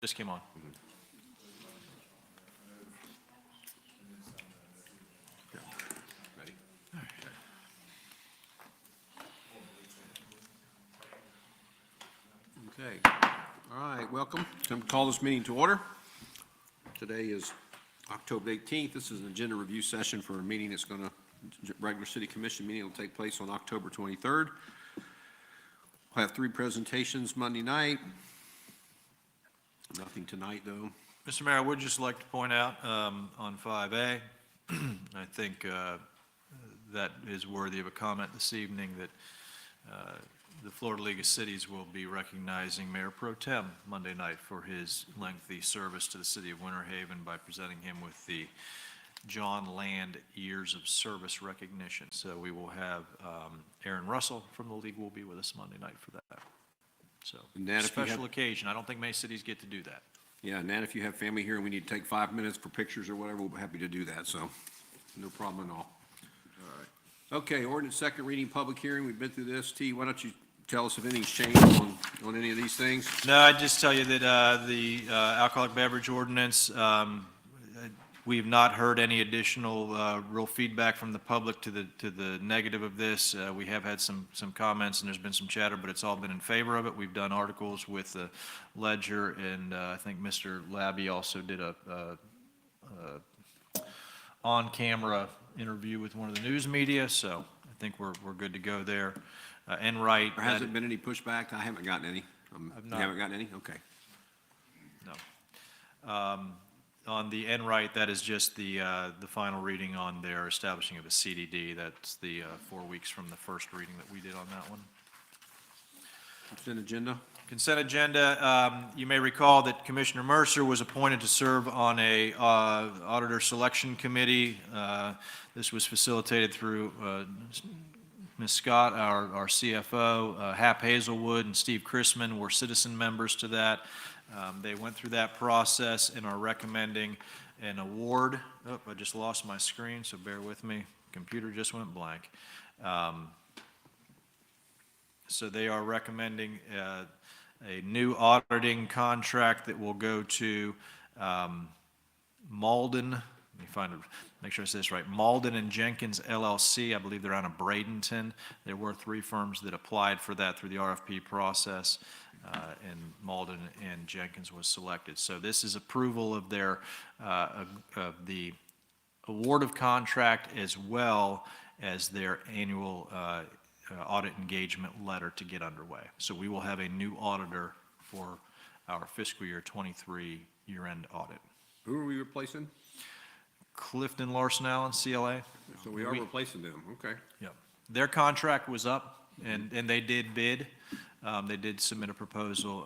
Just came on. Ready? Okay. All right, welcome. Time to call this meeting to order. Today is October 18th. This is an agenda review session for a meeting that's going to, regular city commission meeting will take place on October 23rd. We'll have 3 presentations Monday night. Nothing tonight, though. Mr. Mayor, I would just like to point out on 5A, I think that is worthy of a comment this evening, that the Florida League of Cities will be recognizing Mayor Pro Tem Monday night for his lengthy service to the city of Winter Haven by presenting him with the John Land Years of Service recognition. So we will have Aaron Russell from the league will be with us Monday night for that. So special occasion. I don't think many cities get to do that. Yeah, Nat, if you have family here and we need to take 5 minutes for pictures or whatever, we'll be happy to do that, so no problem at all. All right. Okay, ordinance second reading, public hearing. We've been through this. T, why don't you tell us if anything's changed on any of these things? No, I'd just tell you that the alcoholic beverage ordinance, we have not heard any additional real feedback from the public to the negative of this. We have had some comments and there's been some chatter, but it's all been in favor of it. We've done articles with the Ledger, and I think Mr. Labby also did a on-camera interview with one of the news media, so I think we're good to go there. Enright. There hasn't been any pushback? I haven't gotten any. You haven't gotten any? Okay. No. On the Enright, that is just the final reading on their establishing of a CDD. That's the 4 weeks from the first reading that we did on that one. Consent agenda? Consent agenda, you may recall that Commissioner Mercer was appointed to serve on a auditor selection committee. This was facilitated through Ms. Scott, our CFO, Hap Hazelwood, and Steve Chrisman were citizen members to that. They went through that process and are recommending an award. Oh, I just lost my screen, so bear with me. Computer just went blank. So they are recommending a new auditing contract that will go to Malden. Let me find it. Make sure I say this right. Malden and Jenkins LLC. I believe they're out of Bradenton. There were 3 firms that applied for that through the RFP process. And Malden and Jenkins was selected. So this is approval of their of the award of contract as well as their annual audit engagement letter to get underway. So we will have a new auditor for our fiscal year 23 year-end audit. Who are we replacing? Clifton Larson Allen, CLA. So we are replacing them, okay. Yep. Their contract was up, and they did bid. They did submit a proposal,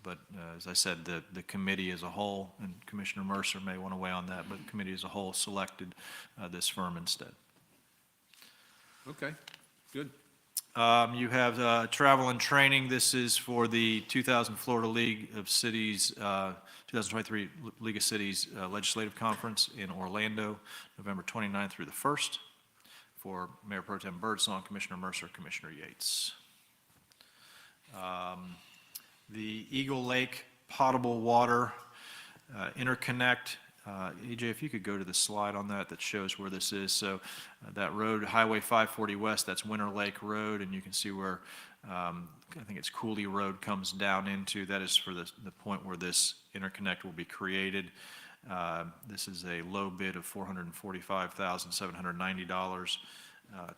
but as I said, the committee as a whole, and Commissioner Mercer may want to weigh on that, but the committee as a whole selected this firm instead. Okay, good. You have travel and training. This is for the 2000 Florida League of Cities, 2023 League of Cities Legislative Conference in Orlando, November 29th through the 1st, for Mayor Pro Tem Birdsong, Commissioner Mercer, Commissioner Yates. The Eagle Lake Potable Water Interconnect. AJ, if you could go to the slide on that shows where this is. So that road, Highway 540 West, that's Winter Lake Road, and you can see where I think it's Cooley Road comes down into. That is for the point where this interconnect will be created. This is a low bid of $445,790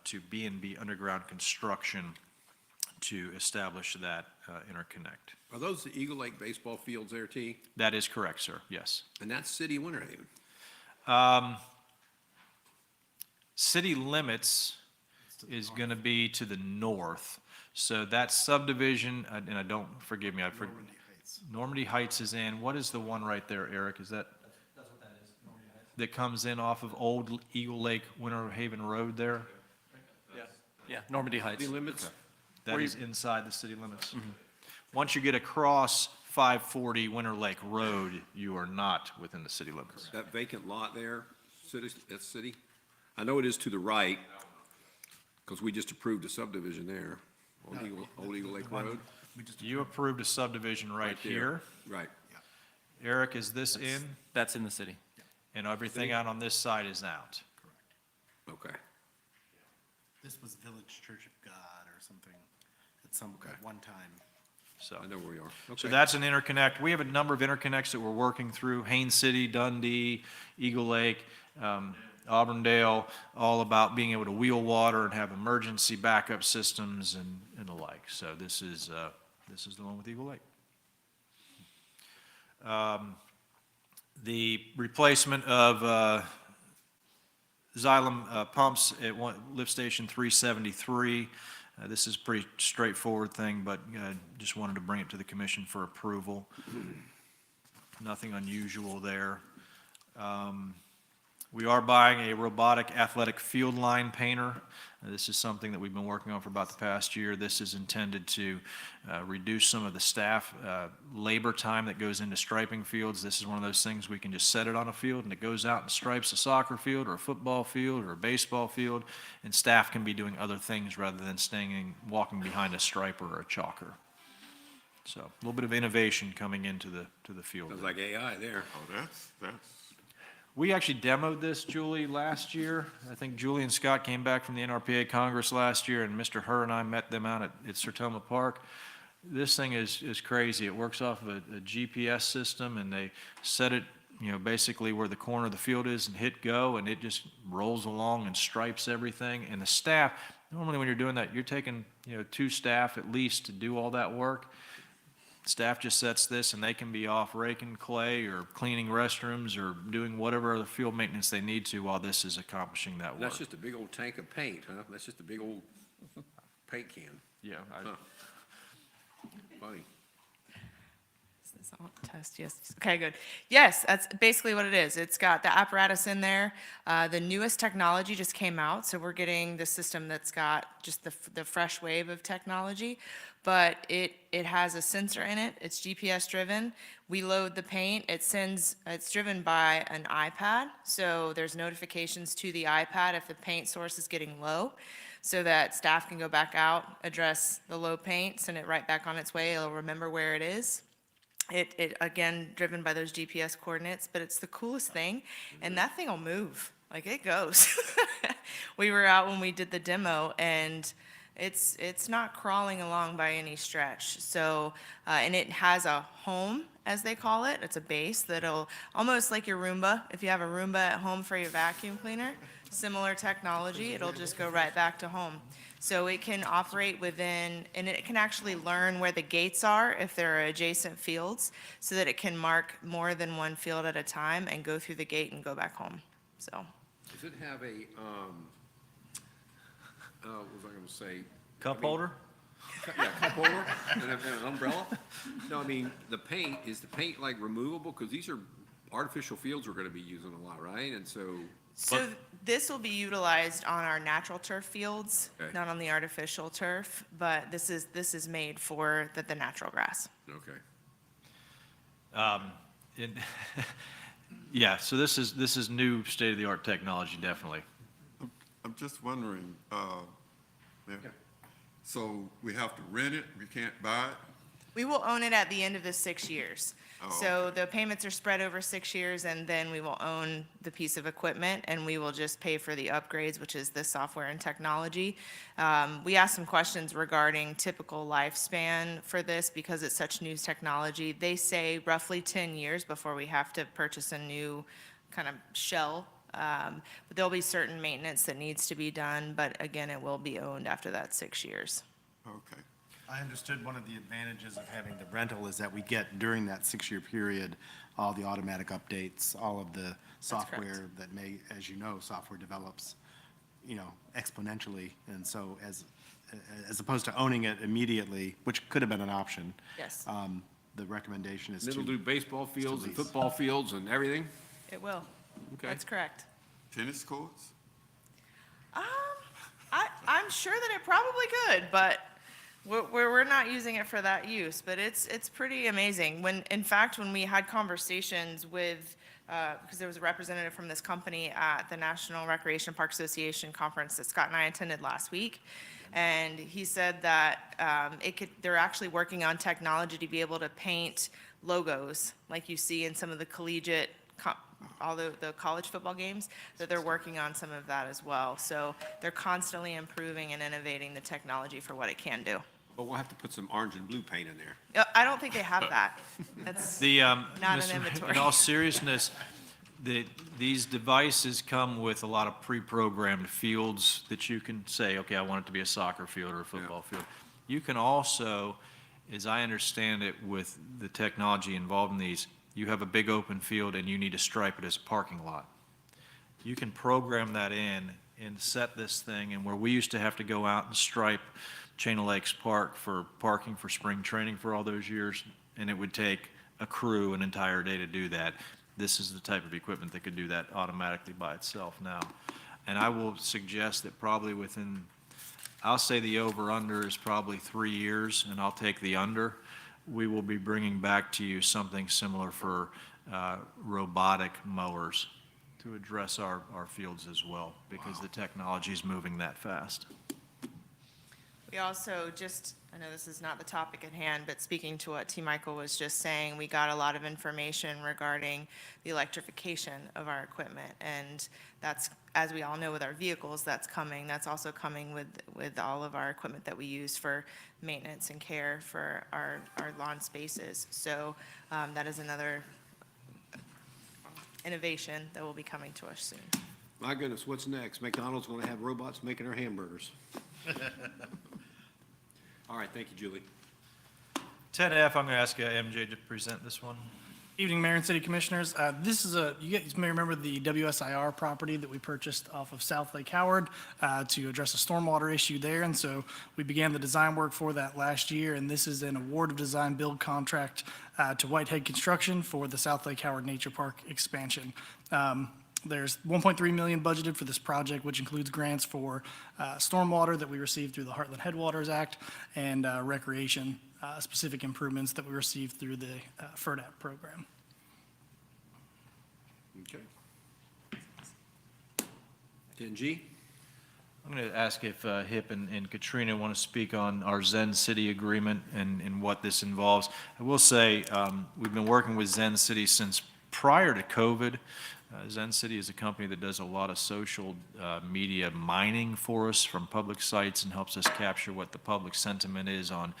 to B&B Underground Construction to establish that interconnect. Are those the Eagle Lake baseball fields there, T? That is correct, sir, yes. And that's City of Winter Haven? City limits is going to be to the north. So that subdivision, and I don't, forgive me, Normandy Heights. Normandy Heights is in. What is the one right there, Eric? Is that? That's what that is, Normandy Heights. That comes in off of Old Eagle Lake Winter Haven Road there? Yeah, Normandy Heights. City limits? That is inside the city limits. Once you get across 540 Winter Lake Road, you are not within the city limits. That vacant lot there, that's city? I know it is to the right, because we just approved a subdivision there, Old Eagle Lake Road. You approved a subdivision right here. Right. Eric, is this in? That's in the city. And everything out on this side is out? Okay. This was Village Church of God or something at one time. So. I know where we are. So Okay. that's an interconnect. We have a number of interconnects that we're working through, Haines City, Dundee, Eagle Lake, Auburndale, all about being able to wheel water and have emergency backup systems and the like. So this is the one with Eagle Lake. The replacement of Xylem pumps at lift station 373. This is a pretty straightforward thing, but just wanted to bring it to the commission for approval. Nothing unusual there. We are buying a robotic athletic field line painter. This is something that we've been working on for about the past year. This is intended to reduce some of the staff labor time that goes into striping fields. This is one of those things we can just set it on a field and it goes out and stripes a soccer field or a football field or a baseball field, and staff can be doing other things rather than walking behind a striper or a chalker. So a little bit of innovation coming into the field. Sounds like AI there. Oh, that's, We actually demoed this, Julie, last year. I think Julie and Scott came back from the NRPA Congress last year, and Mr. Herr and I met them out at Sertoma Park. This thing is crazy. It works off of a GPS system, and they set it, basically where the corner of the field is and hit go, and it just rolls along and stripes everything. And the staff, normally when you're doing that, you're taking, 2 staff at least to do all that work. Staff just sets this and they can be off raking clay or cleaning restrooms or doing whatever other field maintenance they need to while this is accomplishing that work. That's just a big old tank of paint, huh? That's just a big old paint can. Yeah. Huh. Funny. Is this on test? Yes. Okay, good. Yes, that's basically what it is. It's got the apparatus in there. The newest technology just came out, so we're getting the system that's got just the fresh wave of technology. But it has a sensor in it. It's GPS driven. We load the paint. It's driven by an iPad. So there's notifications to the iPad if the paint source is getting low, so that staff can go back out, address the low paint, send it right back on its way. It'll remember where it is. It again, driven by those GPS coordinates, but it's the coolest thing. And that thing will move, like it goes. We were out when we did the demo, and it's not crawling along by any stretch. So, and it has a home, as they call it. It's a base that'll, almost like your Roomba. If you have a Roomba at home for your vacuum cleaner, similar technology, it'll just go right back to home. So it can operate within, and it can actually learn where the gates are if there are adjacent fields, so that it can mark more than one field at a time and go through the gate and go back home. So, Does it have a, what was I gonna say? Cup holder? Yeah, cup holder and an umbrella? No, I mean, is the paint like removable? Because these are artificial fields we're gonna be using a lot, right? And so, so this will be utilized on our natural turf fields, Okay. not on the artificial turf, but this is made for the natural grass. okay. Yeah, so this is new state-of-the-art technology, definitely. I'm just wondering, so we have to rent it, we can't buy it? We will own it at the end of the 6 years. Oh, So the payments are spread over 6 years, and then we will own the piece of equipment, and we will just pay for the upgrades, which is the software and technology. We asked some questions regarding typical lifespan for this because it's such new technology. They say roughly 10 years before we have to purchase a new kind of shell. But there'll be certain maintenance that needs to be done, but again, it will be owned after that 6 years. Okay. I understood one of the advantages of having the rental is that we get during that 6-year period, all the automatic updates, all of the software that may, as you know, software develops, exponentially. And so as opposed to owning it immediately, which could have been an option. Yes, The recommendation is It'll do to, baseball fields and lease. football fields and everything? it will. Okay. That's correct. Tennis courts? I'm sure that it probably could, but we're not using it for that use. But it's pretty amazing. In fact, when we had conversations with, because there was a representative from this company at the National Recreation Park Association conference that Scott and I attended last week, and he said that they're actually working on technology to be able to paint logos like you see in some of the collegiate, all the college football games, that they're working on some of that as well. So they're constantly improving and innovating the technology for what it can do. But we'll have to put some orange and blue paint in there. I don't think they have that. That's The, not an Mr. inventory. In all seriousness, these devices come with a lot of pre-programmed fields that you can say, okay, I want it to be a soccer field or a football field. You can also, as I understand it, with the technology involved in these, you have a big open field and you need to stripe it as a parking lot. You can program that in and set this thing, and where we used to have to go out and stripe Chain of Lakes Park for parking for spring training for all those years, and it would take a crew an entire day to do that. This is the type of equipment that could do that automatically by itself now. And I will suggest that probably within, I'll say the over-under is probably 3 years, and I'll take the under. We will be bringing back to you something similar for robotic mowers to address our fields as well, because the technology is moving that fast. We also just, I know this is not the topic at hand, but speaking to what T. Michael was just saying, we got a lot of information regarding the electrification of our equipment. And that's, as we all know with our vehicles, that's coming. That's also coming with all of our equipment that we use for maintenance and care for our lawn spaces. So that is another innovation that will be coming to us soon. My goodness, what's next? McDonald's going to have robots making their hamburgers. All right, thank you, Julie. 10F, I'm going to ask MJ to present this one. Evening, Mayor and City Commissioners. This is you guys may remember the WSIR property that we purchased off of South Lake Howard to address a stormwater issue there. And so we began the design work for that last year. And this is an award of design build contract to Whitehead Construction for the South Lake Howard Nature Park expansion. There's $1.3 million budgeted for this project, which includes grants for stormwater that we received through the Heartland Headwaters Act and recreation specific improvements that we received through the FERDAP program. Okay. 10G? I'm going to ask if Hip and Katrina want to speak on our Zen City agreement and what this involves. I will say we've been working with Zen City since prior to COVID. Zen City is a company that does a lot of social media mining for us from public sites and helps us capture what the public sentiment is on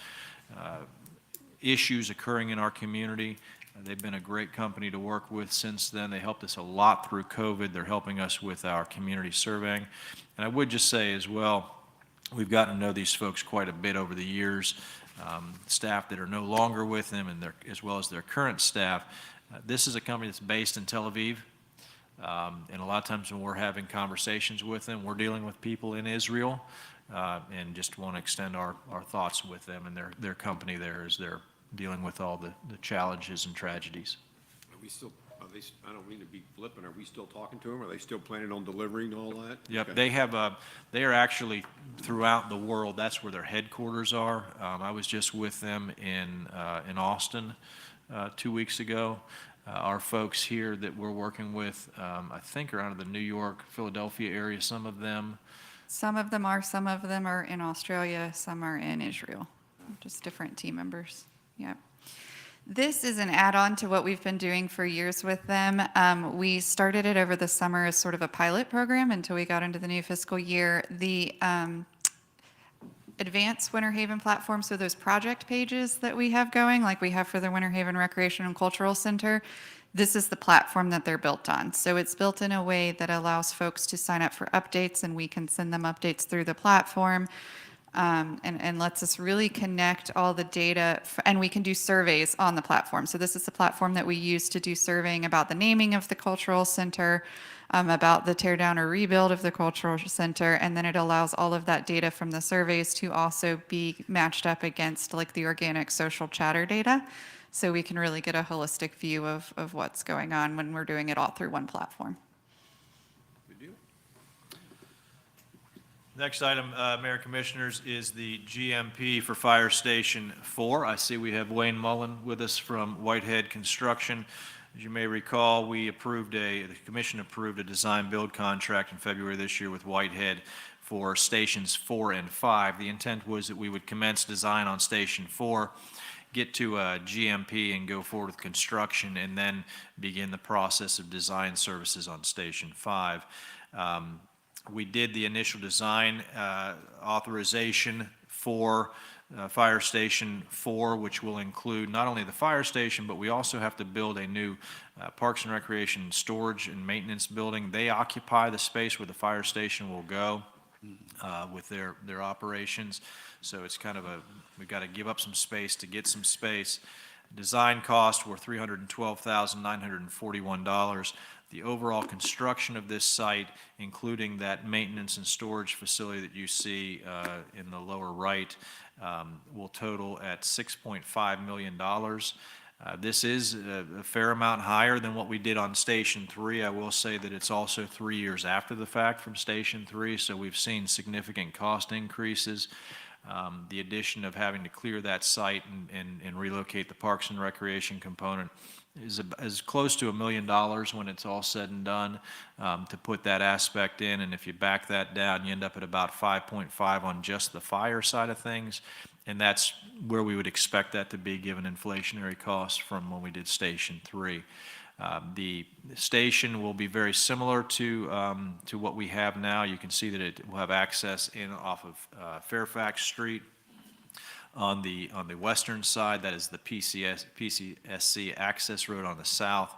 issues occurring in our community. They've been a great company to work with since then. They helped us a lot through COVID. They're helping us with our community surveying. And I would just say as well, we've gotten to know these folks quite a bit over the years, staff that are no longer with them and as well as their current staff. This is a company that's based in Tel Aviv. And a lot of times when we're having conversations with them, we're dealing with people in Israel, and just want to extend our thoughts with them and their company there as they're dealing with all the challenges and tragedies. Are we still, I don't mean to be flippant, are we still talking to them? Are they still planning on delivering all that? Yep, Okay. they are actually throughout the world, that's where their headquarters are. I was just with them in Austin 2 weeks ago. Our folks here that we're working with, I think are out of the New York, Philadelphia area, some of them. Some of them are in Australia, some are in Israel, just different team members. Yep. This is an add-on to what we've been doing for years with them. We started it over the summer as sort of a pilot program until we got into the new fiscal year. The advanced Winter Haven platform, so those project pages that we have going, like we have for the Winter Haven Recreation and Cultural Center, this is the platform that they're built on. So it's built in a way that allows folks to sign up for updates, and we can send them updates through the platform, and lets us really connect all the data, and we can do surveys on the platform. So this is the platform that we use to do surveying about the naming of the cultural center, about the tear down or rebuild of the cultural center, and then it allows all of that data from the surveys to also be matched up against like the organic social chatter data. So we can really get a holistic view of what's going on when we're doing it all through one platform. Good deal. Next item, Mayor Commissioners, is the GMP for Fire Station 4. I see we have Wayne Mullen with us from Whitehead Construction. As you may recall, the commission approved a design build contract in February this year with Whitehead for stations 4 and 5. The intent was that we would commence design on Station 4 get to GMP and go forward with construction, and then begin the process of design services on Station 5. We did the initial design authorization for Fire Station 4, which will include not only the fire station, but we also have to build a new Parks and Recreation storage and maintenance building. They occupy the space where the fire station will go with their operations. So it's kind of we've got to give up some space to get some space. Design costs were $312,941. The overall construction of this site, including that maintenance and storage facility that you see in the lower right, will total at $6.5 million. This is a fair amount higher than what we did on Station 3. I will say that it's also 3 years after the fact from Station 3, so we've seen significant cost increases. The addition of having to clear that site and relocate the Parks and Recreation component is close to $1 million when it's all said and done to put that aspect in. And if you back that down, you end up at about 5.5 on just the fire side of things. And that's where we would expect that to be given inflationary costs from when we did Station 3. The station will be very similar to what we have now. You can see that it will have access in off of Fairfax Street. On the western side, that is the PCSC access road on the south.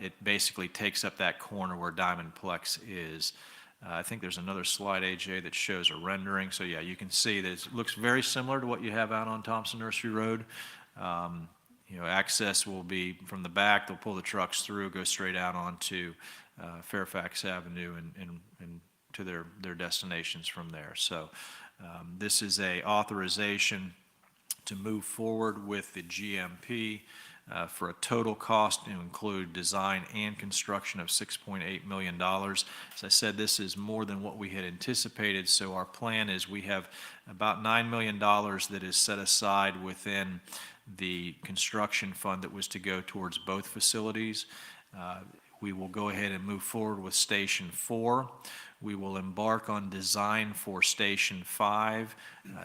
It basically takes up that corner where Diamondplex is. I think there's another slide, AJ, that shows a rendering. So yeah, you can see that it looks very similar to what you have out on Thompson Nursery Road. Access will be from the back. They'll pull the trucks through, go straight out onto Fairfax Avenue and to their destinations from there. So this is a authorization to move forward with the GMP for a total cost to include design and construction of $6.8 million. As I said, this is more than what we had anticipated, so our plan is we have about $9 million that is set aside within the construction fund that was to go towards both facilities. We will go ahead and move forward with Station 4. We will embark on design for Station 5.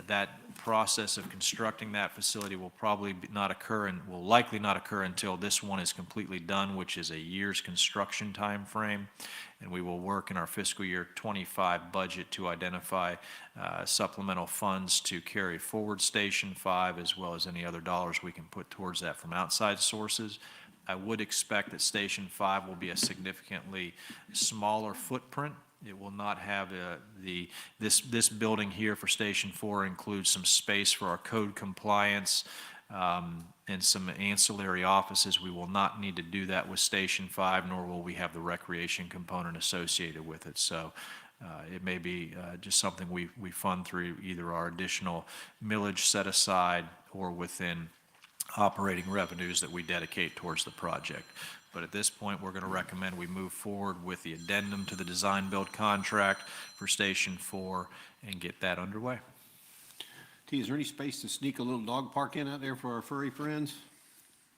That process of constructing that facility will probably not occur and will likely not occur until this one is completely done, which is a year's construction time frame. And we will work in our fiscal year 25 budget to identify supplemental funds to carry forward Station 5, as well as any other dollars we can put towards that from outside sources. I would expect that Station 5 will be a significantly smaller footprint. It will not have this building here for Station 4 includes some space for our code compliance and some ancillary offices. We will not need to do that with Station 5, nor will we have the recreation component associated with it. So it may be just something we fund through either our additional millage set aside or within operating revenues that we dedicate towards the project. But at this point, we're going to recommend we move forward with the addendum to the design-build contract for Station 4 and get that underway. T, is there any space to sneak a little dog park in out there for our furry friends?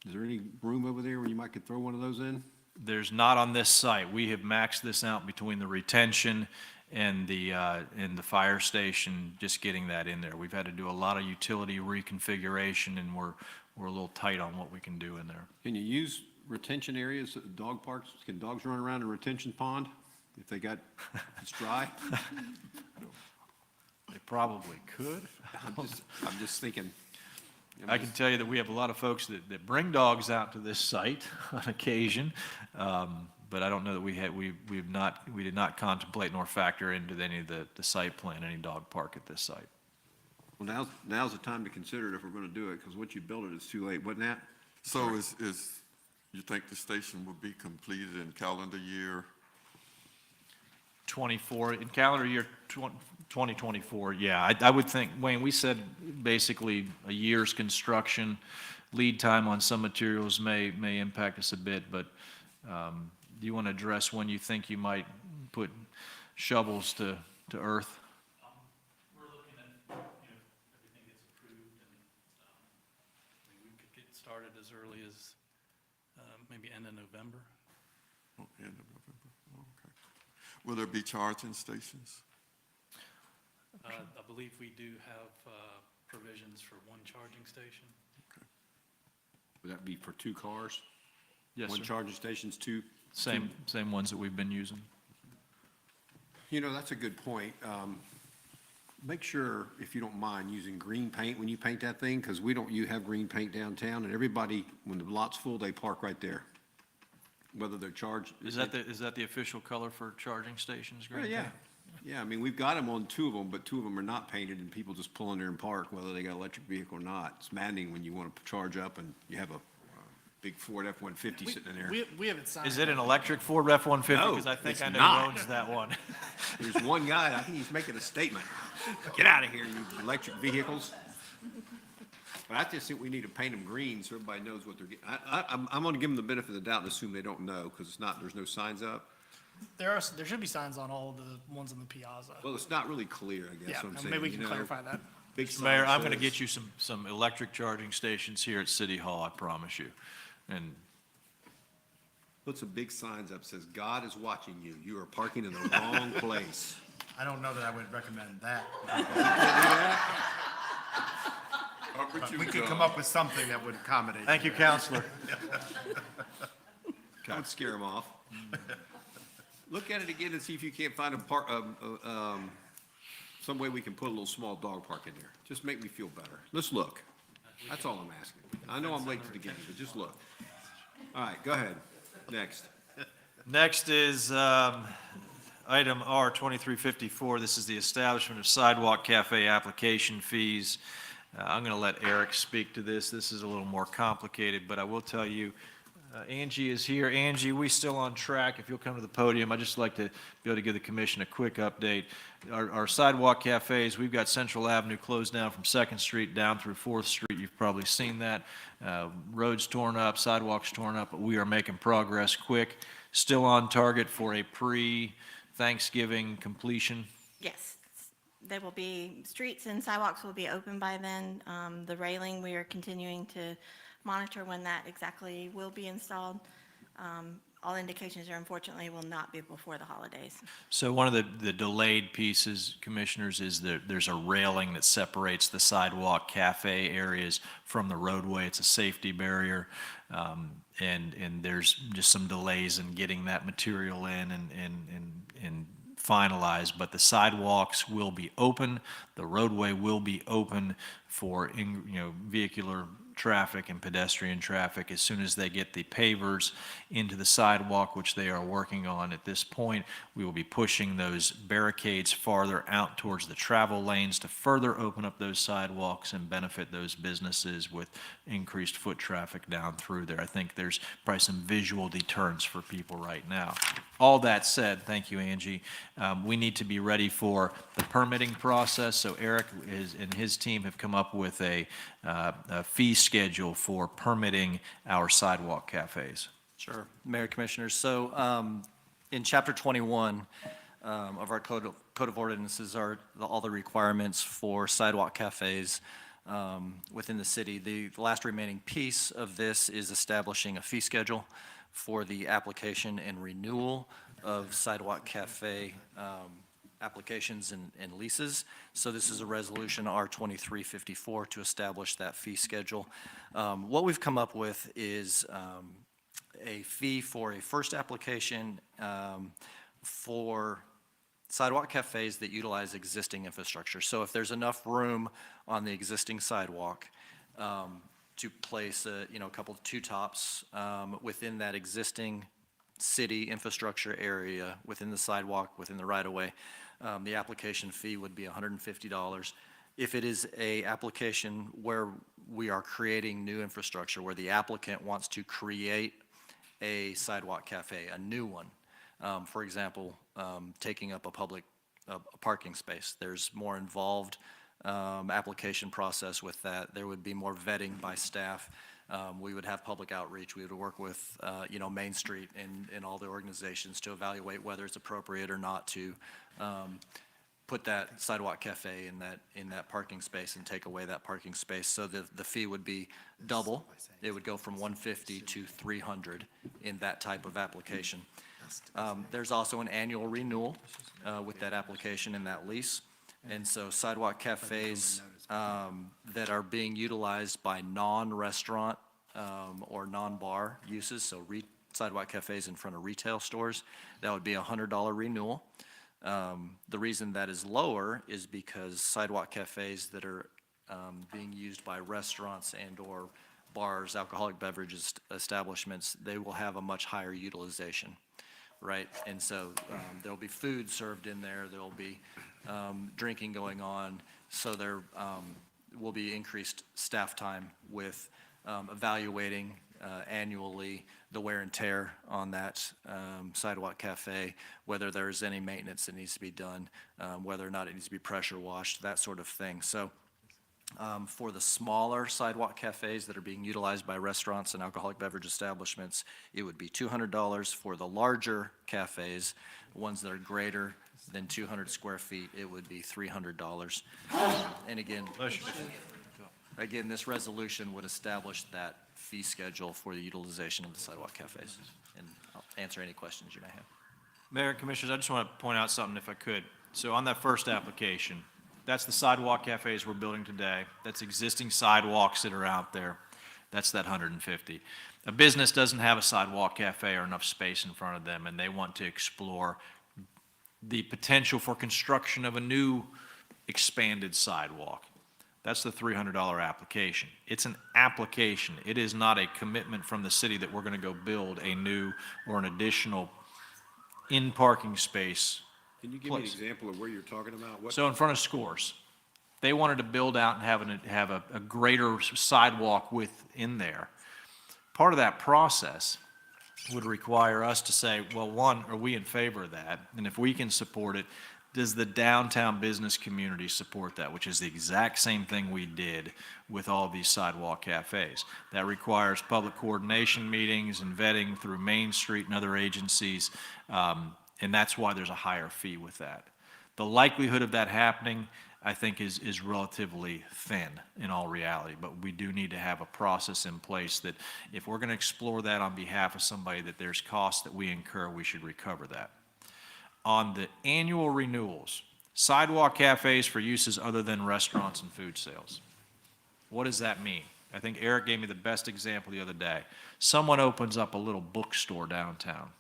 Is there any room over there where you might could throw one of those in? There's not on this site. We have maxed this out between the retention and the fire station, just getting that in there. We've had to do a lot of utility reconfiguration, and we're a little tight on what we can do in there. Can you use retention areas, dog parks? Can dogs run around a retention pond if they got, it's dry? They probably could. I'm just thinking. I can tell you that we have a lot of folks that bring dogs out to this site on occasion, but I don't know that we did not contemplate nor factor into any of the site plan, any dog park at this site. Well, now's the time to consider it if we're going to do it, because once you build it, it's too late, wasn't that? So you think the station will be completed in calendar year? 24, in calendar year 2024, yeah. I would think, Wayne, we said basically a year's construction. Lead time on some materials may impact us a bit, but do you want to address when you think you might put shovels to earth? We're looking at, everything gets approved and we could get started as early as maybe end of November. Oh, end of November, okay. Will there be charging stations? I believe we do have provisions for one charging station. Okay. Would that be for 2 cars? Yes, One sir. charging station's 2? Same ones that we've been using. You know, that's a good point. Make sure, if you don't mind, using green paint when you paint that thing, because you have green paint downtown, and everybody, when the lot's full, they park right there. Whether they're charged. Is that the official color for charging stations, green Yeah, paint? yeah, I mean, we've got them on 2 of them, but 2 of them are not painted, and people just pull in there and park, whether they got an electric vehicle or not. It's maddening when you want to charge up and you have a big Ford F-150 sitting in there. We have it signed. Is it an electric Ford F-150? No, Because I think it's I know not. who owns that one. There's one guy, I think he's making a statement. Get out of here, you electric vehicles. But I just think we need to paint them green so everybody knows what they're getting. I'm gonna give them the benefit of the doubt and assume they don't know, because it's not, there's no signs up. There should be signs on all of the ones on the piazza. Well, it's not really clear, I guess, Yeah, what I'm and saying. maybe we you can know. clarify that. Big Mayor, sign I'm going to says- get you some electric charging stations here at City Hall, I promise you. And Put some big signs up, says, God is watching you. You are parking in the wrong place. I don't know that I would recommend that. Up with But you, we could John. come up with something that would accommodate. thank you, Counselor. That would scare them off. Look at it again and see if you can't find some way we can put a little small dog park in there. Just make me feel better. Let's look. That's all I'm asking. I know I'm late to the game, but just look. All right, go ahead. Next. Next is item R 2354. This is the establishment of sidewalk cafe application fees. I'm going to let Eric speak to this. This is a little more complicated, but I will tell you, Angie is here. Angie, we still on track? If you'll come to the podium, I'd just like to be able to give the commission a quick update. Our sidewalk cafes, we've got Central Avenue closed down from 2nd Street down through 4th Street. You've probably seen that. Roads torn up, sidewalks torn up, but we are making progress quick. Still on target for a pre-Thanksgiving completion. Yes, there will be, streets and sidewalks will be open by then. The railing, we are continuing to monitor when that exactly will be installed. All indications are unfortunately will not be before the holidays. So one of the delayed pieces, Commissioners, is that there's a railing that separates the sidewalk cafe areas from the roadway. It's a safety barrier. And there's just some delays in getting that material in and finalized. But the sidewalks will be open. The roadway will be open for, vehicular traffic and pedestrian traffic as soon as they get the pavers into the sidewalk, which they are working on at this point. We will be pushing those barricades farther out towards the travel lanes to further open up those sidewalks and benefit those businesses with increased foot traffic down through there. I think there's probably some visual deterrence for people right now. All that said, thank you, Angie, we need to be ready for the permitting process. So Eric and his team have come up with a fee schedule for permitting our sidewalk cafes. Sure, Mayor, Commissioners. So in Chapter 21 of our Code of Ordinances are all the requirements for sidewalk cafes within the city. The last remaining piece of this is establishing a fee schedule for the application and renewal of sidewalk cafe applications and leases. So this is a resolution R 2354 to establish that fee schedule. What we've come up with is a fee for a first application for sidewalk cafes that utilize existing infrastructure. So if there's enough room on the existing sidewalk to place a couple of two tops within that existing city infrastructure area, within the sidewalk, within the right-of-way, the application fee would be $150. If it is a application where we are creating new infrastructure, where the applicant wants to create a sidewalk cafe, a new one, for example, taking up a parking space, there's more involved application process with that. There would be more vetting by staff. We would have public outreach. We would work with, Main Street and all the organizations to evaluate whether it's appropriate or not to put that sidewalk cafe in that parking space and take away that parking space. So the fee would be double. It would go from $150 to $300 in that type of application. There's also an annual renewal with that application and that lease. And so sidewalk cafes that are being utilized by non-restaurant or non-bar uses, so sidewalk cafes in front of retail stores, that would be a $100 renewal. The reason that is lower is because sidewalk cafes that are being used by restaurants and/or bars, alcoholic beverages establishments, they will have a much higher utilization, right? And so there'll be food served in there, there'll be drinking going on, so there will be increased staff time with evaluating annually the wear and tear on that sidewalk cafe, whether there's any maintenance that needs to be done, whether or not it needs to be pressure washed, that sort of thing. So for the smaller sidewalk cafes that are being utilized by restaurants and alcoholic beverage establishments, it would be $200. For the larger cafes, ones that are greater than 200 square feet, it would be $300. And again, this resolution would establish that fee schedule for the utilization of the sidewalk cafes. And I'll answer any questions you may have. Mayor and Commissioners, I just want to point out something if I could. So on that first application, that's the sidewalk cafes we're building today. That's existing sidewalks that are out there. That's that 150. A business doesn't have a sidewalk cafe or enough space in front of them, and they want to explore the potential for construction of a new expanded sidewalk. That's the $300 application. It's an application. It is not a commitment from the city that we're going to go build a new or an additional in-parking space. Can you give me an Please. example of where you're talking about? What? So in front of Scores, they wanted to build out and have a greater sidewalk within there. Part of that process would require us to say, well, one, are we in favor of that? And if we can support it, does the downtown business community support that? Which is the exact same thing we did with all these sidewalk cafes. That requires public coordination meetings and vetting through Main Street and other agencies. And that's why there's a higher fee with that. The likelihood of that happening, I think, is relatively thin in all reality, but we do need to have a process in place that if we're going to explore that on behalf of somebody, that there's costs that we incur, we should recover that. On the annual renewals, sidewalk cafes for uses other than restaurants and food sales. What does that mean? I think Eric gave me the best example the other day. Someone opens up a little bookstore downtown,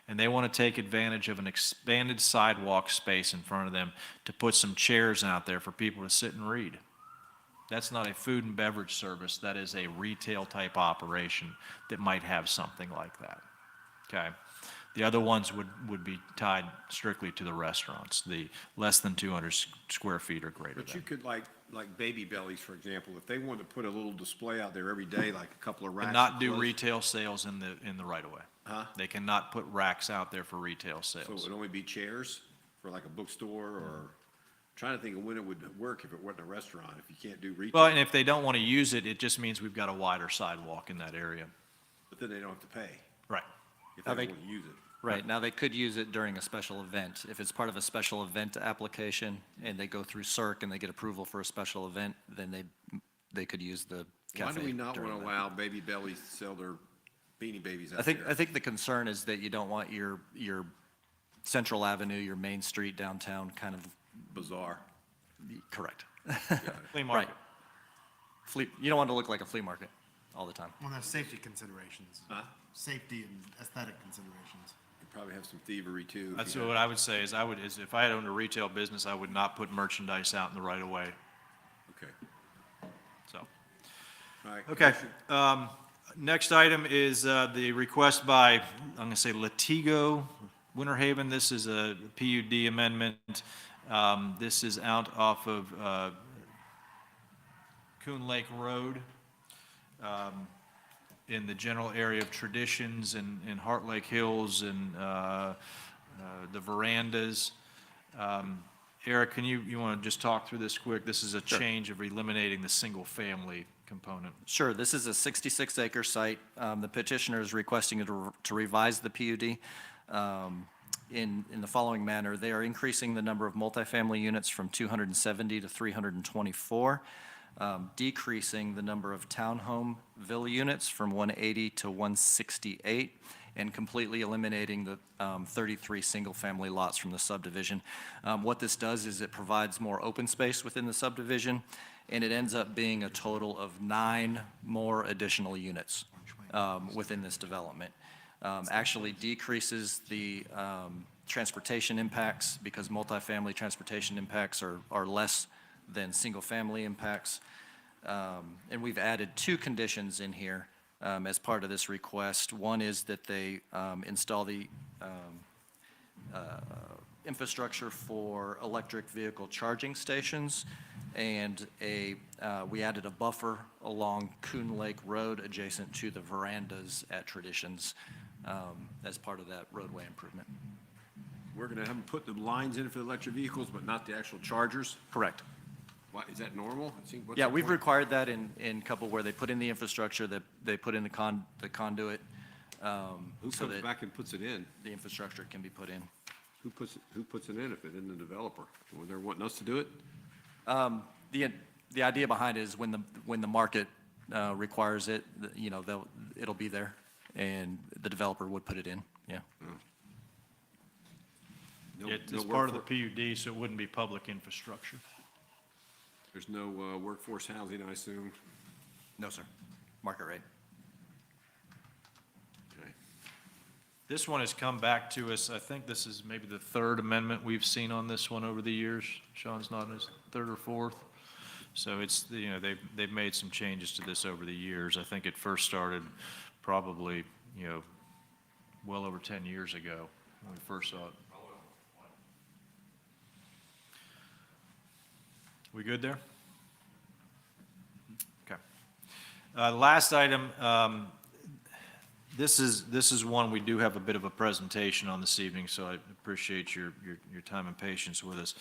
and they want to take advantage of an expanded sidewalk space in front of them to put some chairs out there for people to sit and read. That's not a food and beverage service. That is a retail-type operation that might have something like that, okay? The other ones would be tied strictly to the restaurants, the less than 200 square feet or greater But you than. could like Baby Bellies, for example, if they wanted to put a little display out there every day, like a couple of racks. And not of do clothes, retail sales in the right-of-way. Huh? They cannot put racks out there for retail So it sales. would only be chairs for like a bookstore or, trying to think of when it would work if it wasn't a restaurant, if you can't do retail. Well, and if they don't want to use it, it just means we've got a wider sidewalk in that area. But then they don't have to pay Right. if they Are they- want to use it. Right, now they could use it during a special event. If it's part of a special event application and they go through CERC and they get approval for a special event, then they could use the cafe. Why do we not during want to that. allow Baby Bellies to sell their Beanie Babies out I there? think the concern is that you don't want your Central Avenue, your Main Street downtown kind of, Bizarre. correct. Flea Right. market. You don't want to look like a flea market all the time. Well, there's safety considerations. Huh? Safety and aesthetic considerations. You probably have some thievery too. if That's you what I would say is if I had owned a retail business, I would not put merchandise out in the right-of-way, Okay, so. all right. Okay, next item is the request by, I'm going to say Latigo Winter Haven. This is a PUD amendment. This is out off of Coon Lake Road in the general area of Traditions and Heart Lake Hills and the verandas. Eric, you want to just talk through this quick? This is a change of eliminating the single-family component. Sure, this is a 66-acre site. The petitioner is requesting to revise the PUD in the following manner. They are increasing the number of multifamily units from 270 to 324, decreasing the number of townhome villa units from 180 to 168, and completely eliminating the 33 single-family lots from the subdivision. What this does is it provides more open space within the subdivision, and it ends up being a total of 9 more additional units within this development. Actually decreases the transportation impacts because multifamily transportation impacts are less than single-family impacts. And we've added 2 conditions in here as part of this request. One is that they install the infrastructure for electric vehicle charging stations, and we added a buffer along Coon Lake Road adjacent to the verandas at Traditions as part of that roadway improvement. We're going to have them put the lines in for the electric vehicles, but not the actual chargers? Correct. Why, is that normal? What's Yeah, the we've point? required that in a couple where they put in the infrastructure, that they put in the conduit. Who so comes that back and puts it in? the infrastructure can be put in. Who puts it in if it isn't the developer? Well, they're wanting us to do it? The idea behind it is when the market requires it, it'll be there, and the developer would put it in, yeah. No- It's no part of the workfor- PUD, so it wouldn't be public infrastructure. There's no workforce housing, I assume? No, sir. Market rate. Okay. This one has come back to us, I think this is maybe the 3rd amendment we've seen on this one over the years. Sean's nodding his 3rd or 4th. So it's, they've made some changes to this over the years. I think it first started probably, well over 10 years ago when we first saw it. We good there? Okay. Last item, this is one we do have a bit of a presentation on this evening, so I appreciate your time and patience with us.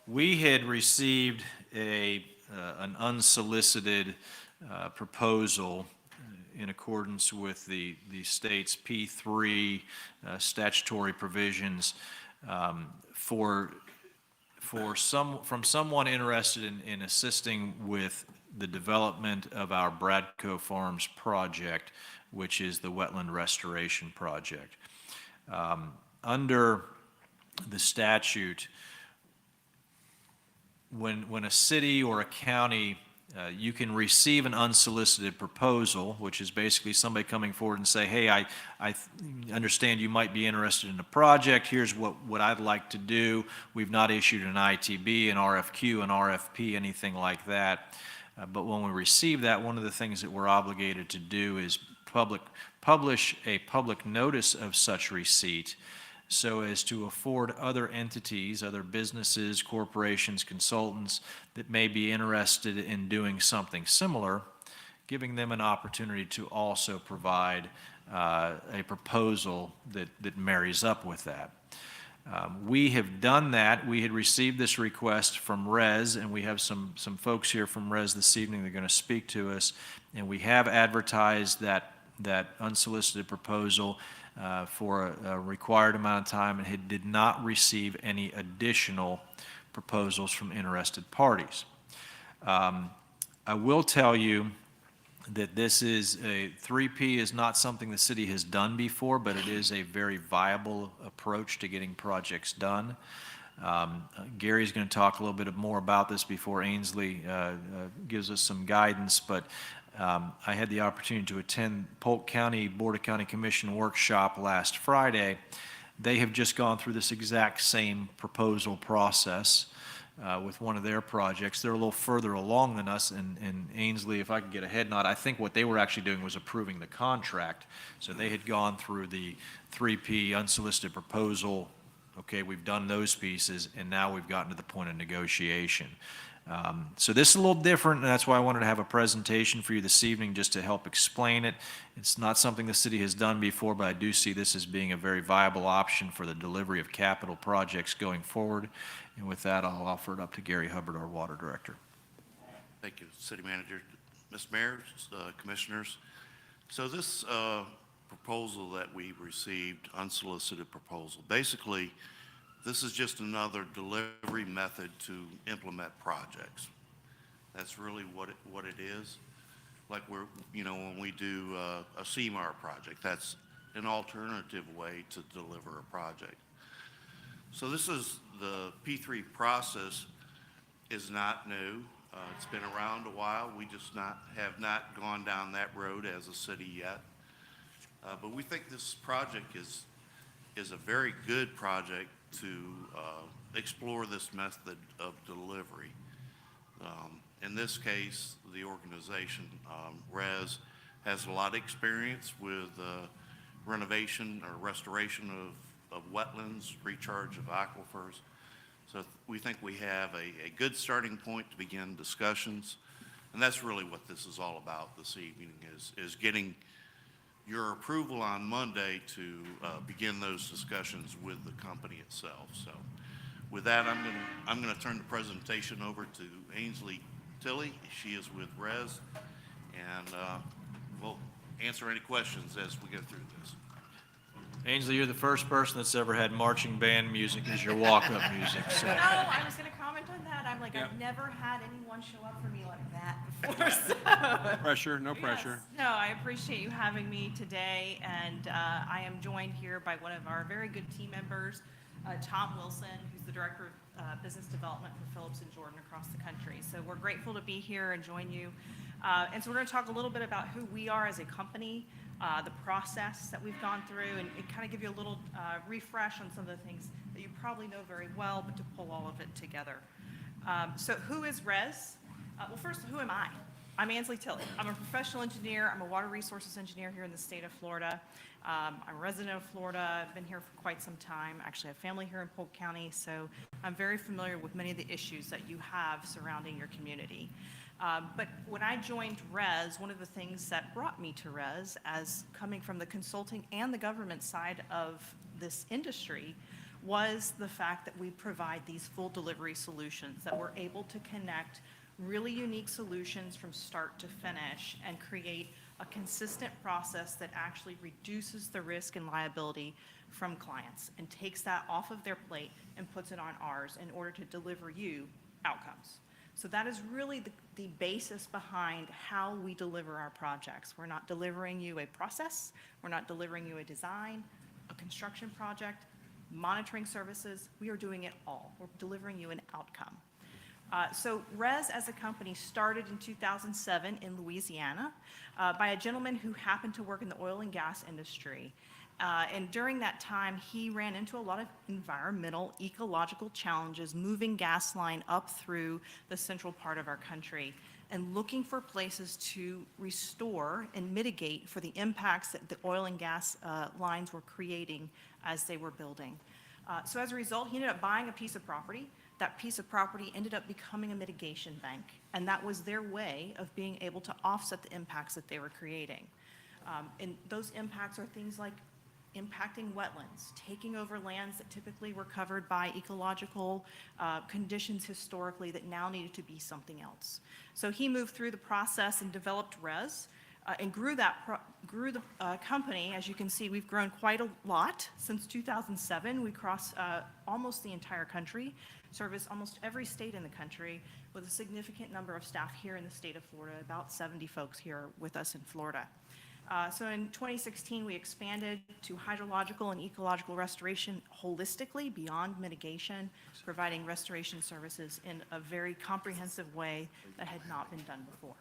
We had received an unsolicited proposal in accordance with the state's P3 statutory provisions from someone interested in assisting with the development of our Bradco Farms project, which is the wetland restoration project. Under the statute, when a city or a county, you can receive an unsolicited proposal, which is basically somebody coming forward and say, hey, I understand you might be interested in a project. Here's what I'd like to do. We've not issued an ITB, an RFQ, an RFP, anything like that. But when we receive that, one of the things that we're obligated to do is publish a public notice of such receipt, so as to afford other entities, other businesses, corporations, consultants that may be interested in doing something similar, giving them an opportunity to also provide a proposal that marries up with that. We have done that. We had received this request from RES, and we have some folks here from RES this evening that are going to speak to us, and we have advertised that unsolicited proposal for a required amount of time, and did not receive any additional proposals from interested parties. I will tell you that this is 3P is not something the city has done before, but it is a very viable approach to getting projects done. Gary's going to talk a little bit more about this before Ainsley gives us some guidance, but I had the opportunity to attend Polk County Board of County Commission workshop last Friday. They have just gone through this exact same proposal process with one of their projects. They're a little further along than us, and Ainsley, if I could get a head nod, I think what they were actually doing was approving the contract. So they had gone through the 3P unsolicited proposal. Okay, we've done those pieces, and now we've gotten to the point of negotiation. So this is a little different, and that's why I wanted to have a presentation for you this evening just to help explain it. It's not something the city has done before, but I do see this as being a very viable option for the delivery of capital projects going forward. And with that, I'll offer it up to Gary Hubbard, our water director. Thank you, City Manager. Mr. Mayor, Commissioners, so this proposal that we received, unsolicited proposal, basically, this is just another delivery method to implement projects. That's really what it is. Like when we do a CMAR project, that's an alternative way to deliver a project. So this is, the P3 process is not new. It's been around a while. We just have not gone down that road as a city yet. But we think this project is a very good project to explore this method of delivery. In this case, the organization, RES, has a lot of experience with renovation or restoration of wetlands, recharge of aquifers. So we think we have a good starting point to begin discussions. And that's really what this is all about this evening, is getting your approval on Monday to begin those discussions with the company itself. So with that, I'm gonna turn the presentation over to Ainsley Tilley. She is with RES, and we'll answer any questions as we go through this. Ainsley, you're the first person that's ever had marching band music as your walk-up music, so. No, I was gonna comment on that. I'm like, I've never had anyone show up for me like that before, so. Pressure, no pressure. Yes. No, I appreciate you having me today, and I am joined here by one of our very good team members, Tom Wilson, who's the Director of Business Development for Phillips and Jordan across the country. So we're grateful to be here and join you. And so we're gonna talk a little bit about who we are as a company, the process that we've gone through, and kind of give you a little refresh on some of the things that you probably know very well, but to pull all of it together. So who is RES? Well, first, who am I? I'm Ainsley Tilley. I'm a professional engineer. I'm a water resources engineer here in the state of Florida. I'm a resident of Florida. I've been here for quite some time. Actually, I have family here in Polk County, so I'm very familiar with many of the issues that you have surrounding your community. But when I joined RES, one of the things that brought me to RES, as coming from the consulting and the government side of this industry, was the fact that we provide these full delivery solutions, that we're able to connect really unique solutions from start to finish and create a consistent process that actually reduces the risk and liability from clients and takes that off of their plate and puts it on ours in order to deliver you outcomes. So that is really the basis behind how we deliver our projects. We're not delivering you a process, we're not delivering you a design, a construction project, monitoring services. We are doing it all. We're delivering you an outcome. So RES as a company started in 2007 in Louisiana by a gentleman who happened to work in the oil and gas industry. And during that time, he ran into a lot of environmental, ecological challenges, moving gas line up through the central part of our country and looking for places to restore and mitigate for the impacts that the oil and gas lines were creating as they were building. So as a result, he ended up buying a piece of property. That piece of property ended up becoming a mitigation bank, and that was their way of being able to offset the impacts that they were creating. And those impacts are things like impacting wetlands, taking over lands that typically were covered by ecological conditions historically that now needed to be something else. So he moved through the process and developed RES and grew the company. As you can see, we've grown quite a lot since 2007. We crossed almost the entire country, service almost every state in the country, with a significant number of staff here in the state of Florida, about 70 folks here with us in Florida. So in 2016, we expanded to hydrological and ecological restoration holistically beyond mitigation, providing restoration services in a very comprehensive way that had not been done before.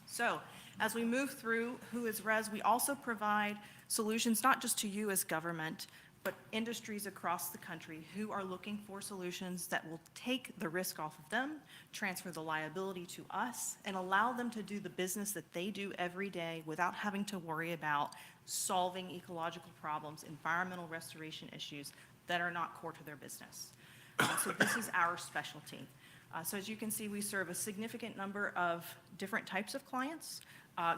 So as we move through who is RES, we also provide solutions not just to you as government, but industries across the country who are looking for solutions that will take the risk off of them, transfer the liability to us, and allow them to do the business that they do every day without having to worry about solving ecological problems, environmental restoration issues that are not core to their business. So this is our specialty. So as you can see, we serve a significant number of different types of clients,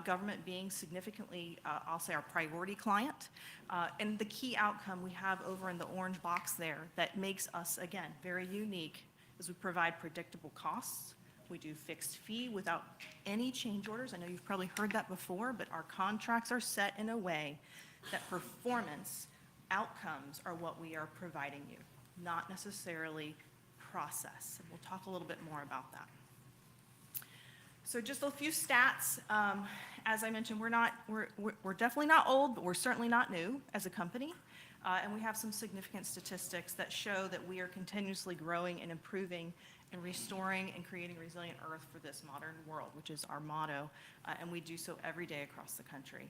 government being significantly, I'll say, our priority client. And the key outcome we have over in the orange box there that makes us, again, very unique is we provide predictable costs. We do fixed fee without any change orders. I know you've probably heard that before, but our contracts are set in a way that performance outcomes are what we are providing you, not necessarily process. And we'll talk a little bit more about that. So just a few stats. As I mentioned, we're definitely not old, but we're certainly not new as a company. And we have some significant statistics that show that we are continuously growing and improving and restoring and creating a resilient earth for this modern world, which is our motto. And we do so every day across the country.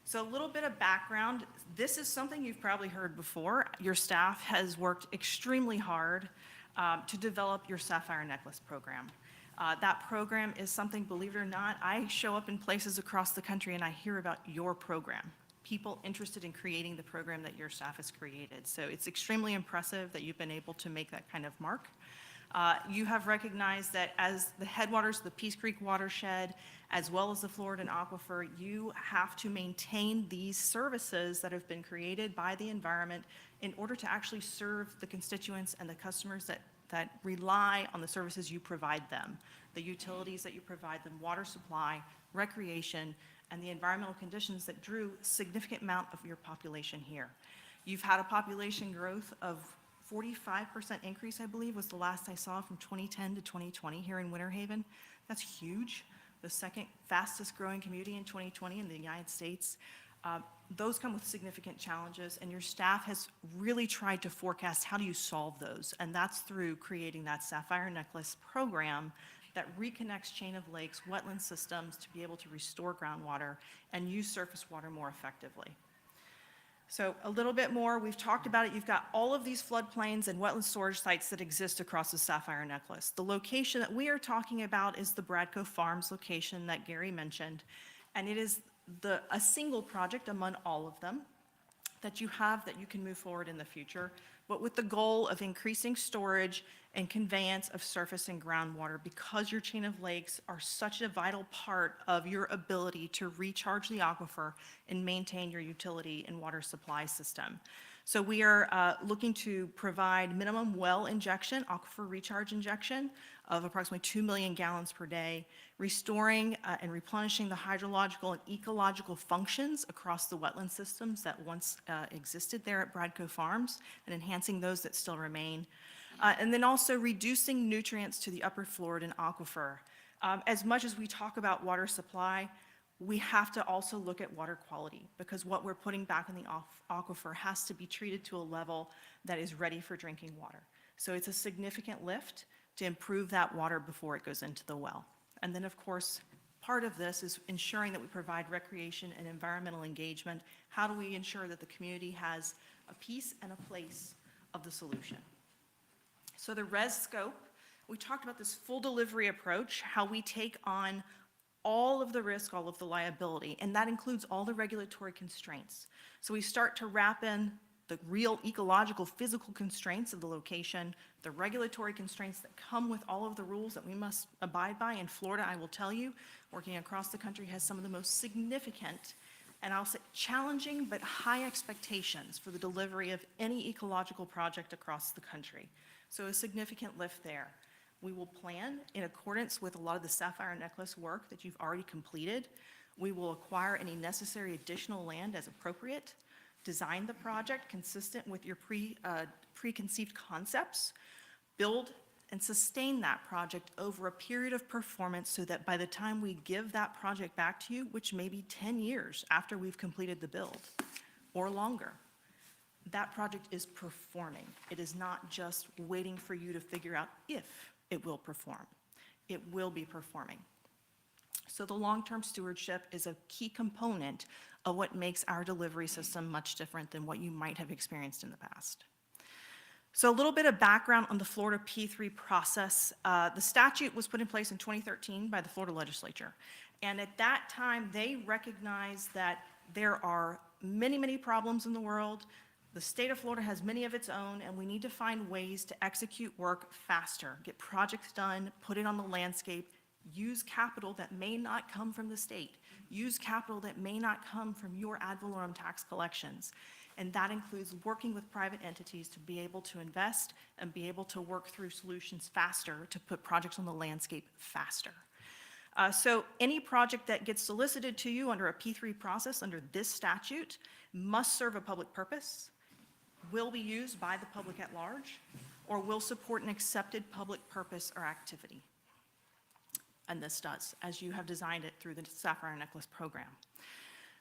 So a little bit of background. This is something you've probably heard before. Your staff has worked extremely hard to develop your Sapphire Necklace program. That program is something, believe it or not, I show up in places across the country and I hear about your program. People interested in creating the program that your staff has created. So it's extremely impressive that you've been able to make that kind of mark. You have recognized that as the headwaters of the Peace Creek watershed, as well as the Floridan Aquifer, you have to maintain these services that have been created by the environment in order to actually serve the constituents and the customers that rely on the services you provide them, the utilities that you provide them, water supply, recreation, and the environmental conditions that drew a significant amount of your population here. You've had a population growth of 45% increase, I believe, was the last I saw from 2010 to 2020 here in Winter Haven. That's huge. The second fastest growing community in 2020 in the United States. Those come with significant challenges, and your staff has really tried to forecast how do you solve those, and that's through creating that Sapphire Necklace program that reconnects chain of lakes, wetland systems to be able to restore groundwater and use surface water more effectively. So a little bit more, we've talked about it. You've got all of these floodplains and wetland storage sites that exist across the Sapphire Necklace. The location that we are talking about is the Bradco Farms location that Gary mentioned, and it is a single project among all of them that you have that you can move forward in the future, but with the goal of increasing storage and conveyance of surface and groundwater because your chain of lakes are such a vital part of your ability to recharge the aquifer and maintain your utility and water supply system. So we are looking to provide minimum well injection, aquifer recharge injection of approximately 2 million gallons per day, restoring and replenishing the hydrological and ecological functions across the wetland systems that once existed there at Bradco Farms and enhancing those that still remain. And then also reducing nutrients to the upper Floridan aquifer. As much as we talk about water supply, we have to also look at water quality because what we're putting back in the aquifer has to be treated to a level that is ready for drinking water. So it's a significant lift to improve that water before it goes into the well. And then, of course, part of this is ensuring that we provide recreation and environmental engagement. How do we ensure that the community has a piece and a place of the solution? So the RES scope, we talked about this full delivery approach, how we take on all of the risk, all of the liability, and that includes all the regulatory constraints. So we start to wrap in the real ecological, physical constraints of the location, the regulatory constraints that come with all of the rules that we must abide by. In Florida, I will tell you, working across the country has some of the most significant, and I'll say challenging, but high expectations for the delivery of any ecological project across the country. So a significant lift there. We will plan in accordance with a lot of the Sapphire Necklace work that you've already completed. We will acquire any necessary additional land as appropriate, design the project consistent with your preconceived concepts, build and sustain that project over a period of performance so that by the time we give that project back to you, which may be 10 years after we've completed the build or longer, that project is performing. It is not just waiting for you to figure out if it will perform. It will be performing. So the long-term stewardship is a key component of what makes our delivery system much different than what you might have experienced in the past. So a little bit of background on the Florida P3 process. The statute was put in place in 2013 by the Florida legislature. And at that time, they recognized that there are many, many problems in the world. The state of Florida has many of its own, and we need to find ways to execute work faster, get projects done, put it on the landscape, use capital that may not come from the state, use capital that may not come from your ad valorem tax collections. And that includes working with private entities to be able to invest and be able to work through solutions faster to put projects on the landscape faster. So any project that gets solicited to you under a P3 process under this statute must serve a public purpose, will be used by the public at large, or will support an accepted public purpose or activity. and this does, as you have designed it through the Sapphire Necklace program.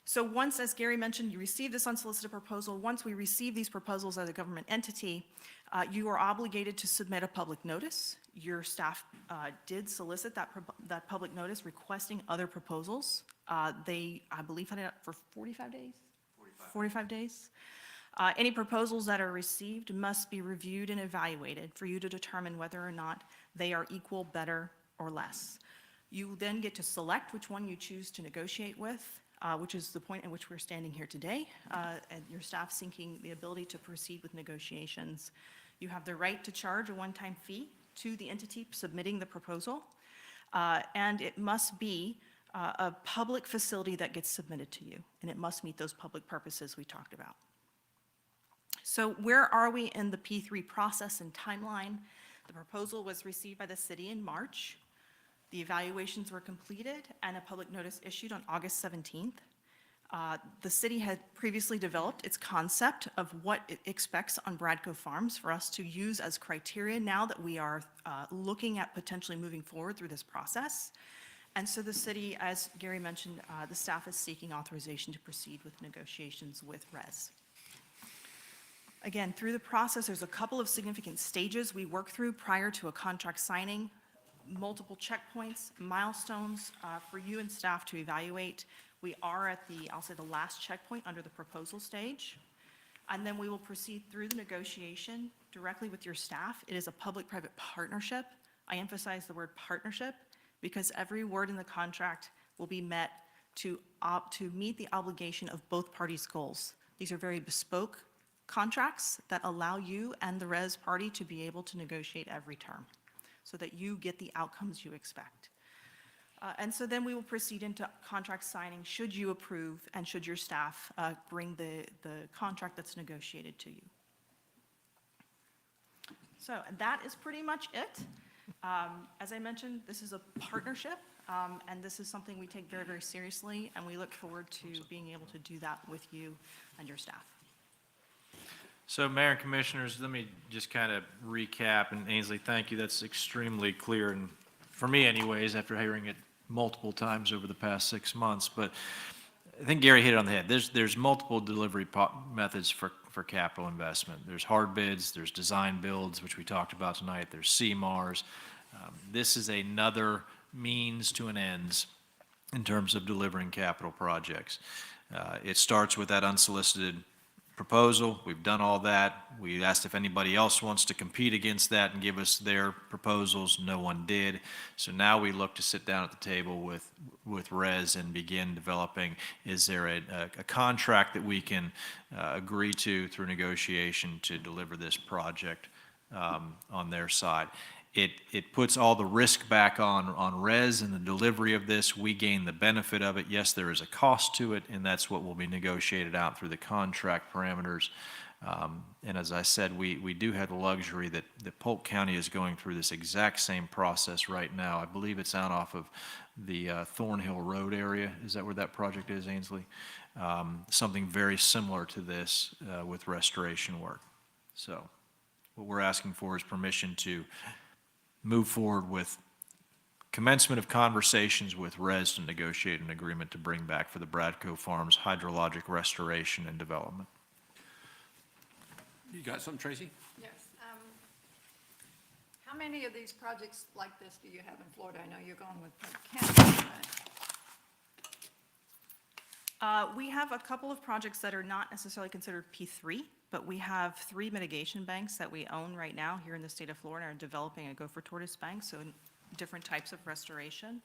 So once, as Gary mentioned, you receive this unsolicited proposal, once we receive these proposals as a government entity, you are obligated to submit a public notice. Your staff did solicit that public notice requesting other proposals. They, I believe, had it up for 45 days? 45 days. Any proposals that are received must be reviewed and evaluated for you to determine whether or not they are equal, better, or less. You then get to select which one you choose to negotiate with, which is the point at which we're standing here today, and your staff seeking the ability to proceed with negotiations. You have the right to charge a one-time fee to the entity submitting the proposal, and it must be a public facility that gets submitted to you, and it must meet those public purposes we talked about. So where are we in the P3 process and timeline? The proposal was received by the city in March. The evaluations were completed and a public notice issued on August 17th. The city had previously developed its concept of what it expects on Bradco Farms for us to use as criteria now that we are looking at potentially moving forward through this process. And so the city, as Gary mentioned, the staff is seeking authorization to proceed with negotiations with RES. Again, through the process, there's a couple of significant stages we work through prior to a contract signing, multiple checkpoints, milestones for you and staff to evaluate. We are at the, I'll say, the last checkpoint under the proposal stage. And then we will proceed through the negotiation directly with your staff. It is a public-private partnership. I emphasize the word partnership because every word in the contract will be met to meet the obligation of both parties' goals. These are very bespoke contracts that allow you and the RES party to be able to negotiate every term so that you get the outcomes you expect. And so then we will proceed into contract signing should you approve and should your staff bring the contract that's negotiated to you. So that is pretty much it. As I mentioned, this is a partnership, and this is something we take very, very seriously, and we look forward to being able to do that with you and your staff. So Mayor and Commissioners, let me just kind of recap, and Ainsley, thank you, that's extremely clear, and for me anyways, after hearing it multiple times over the past 6 months, but I think Gary hit it on the head. There's multiple delivery methods for capital investment. There's hard bids, there's design builds, which we talked about tonight, there's CMARs. This is another means to an ends in terms of delivering capital projects. It starts with that unsolicited proposal. We've done all that. We asked if anybody else wants to compete against that and give us their proposals. No one did. So now we look to sit down at the table with RES and begin developing, is there a contract that we can agree to through negotiation to deliver this project on their side. It puts all the risk back on RES and the delivery of this. We gain the benefit of it. Yes, there is a cost to it, and that's what will be negotiated out through the contract parameters. And as I said, we do have the luxury that Polk County is going through this exact same process right now. I believe it's out off of the Thornhill Road area. Is that where that project is, Ainsley? Something very similar to this with restoration work. So what we're asking for is permission to move forward with commencement of conversations with RES to negotiate an agreement to bring back for the Bradco Farms hydrologic restoration and development. You got something, Tracy? Yes. How many of these projects like this do you have in Florida? I know you're going with Polk County, but We have a couple of projects that are not necessarily considered P3, but we have 3 mitigation banks that we own right now here in the state of Florida and are developing a gopher tortoise bank, so different types of restoration.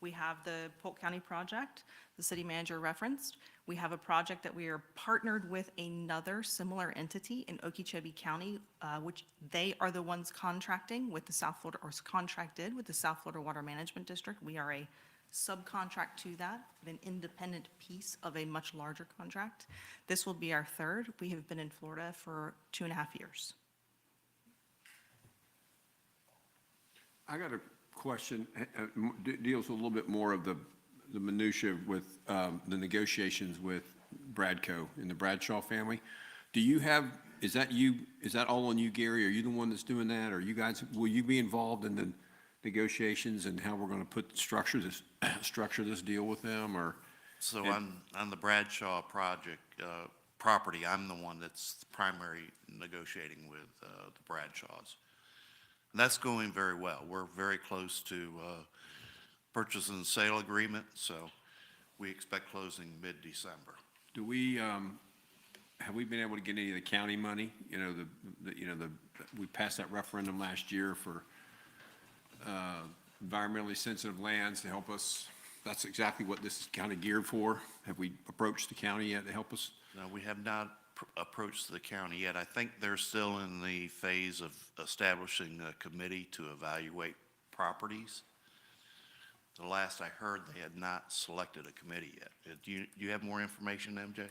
We have the Polk County project, the city manager referenced. We have a project that we are partnered with another similar entity in Okeechobee County, which they are the ones contracting with the South Florida, or contracted with the South Florida Water Management District. We are a subcontract to that, an independent piece of a much larger contract. This will be our third. We have been in Florida for 2.5 years. I got a question, deals a little bit more of the minutia with the negotiations with Bradco and the Bradshaw family. Do you have, is that all on you, Gary? Are you the one that's doing that? Or you guys, will you be involved in the negotiations and how we're going to structure this deal with them, or? So on the Bradshaw project, property, I'm the one that's primary negotiating with the Bradshaws. And that's going very well. We're very close to purchase and sale agreement, so we expect closing mid-December. Do we, have we been able to get any of the county money? We passed that referendum last year for environmentally sensitive lands to help us. That's exactly what this is kind of geared for. Have we approached the county yet to help us? No, we have not approached the county yet. I think they're still in the phase of establishing a committee to evaluate properties. The last I heard, they had not selected a committee yet. Do you have more information, MJ?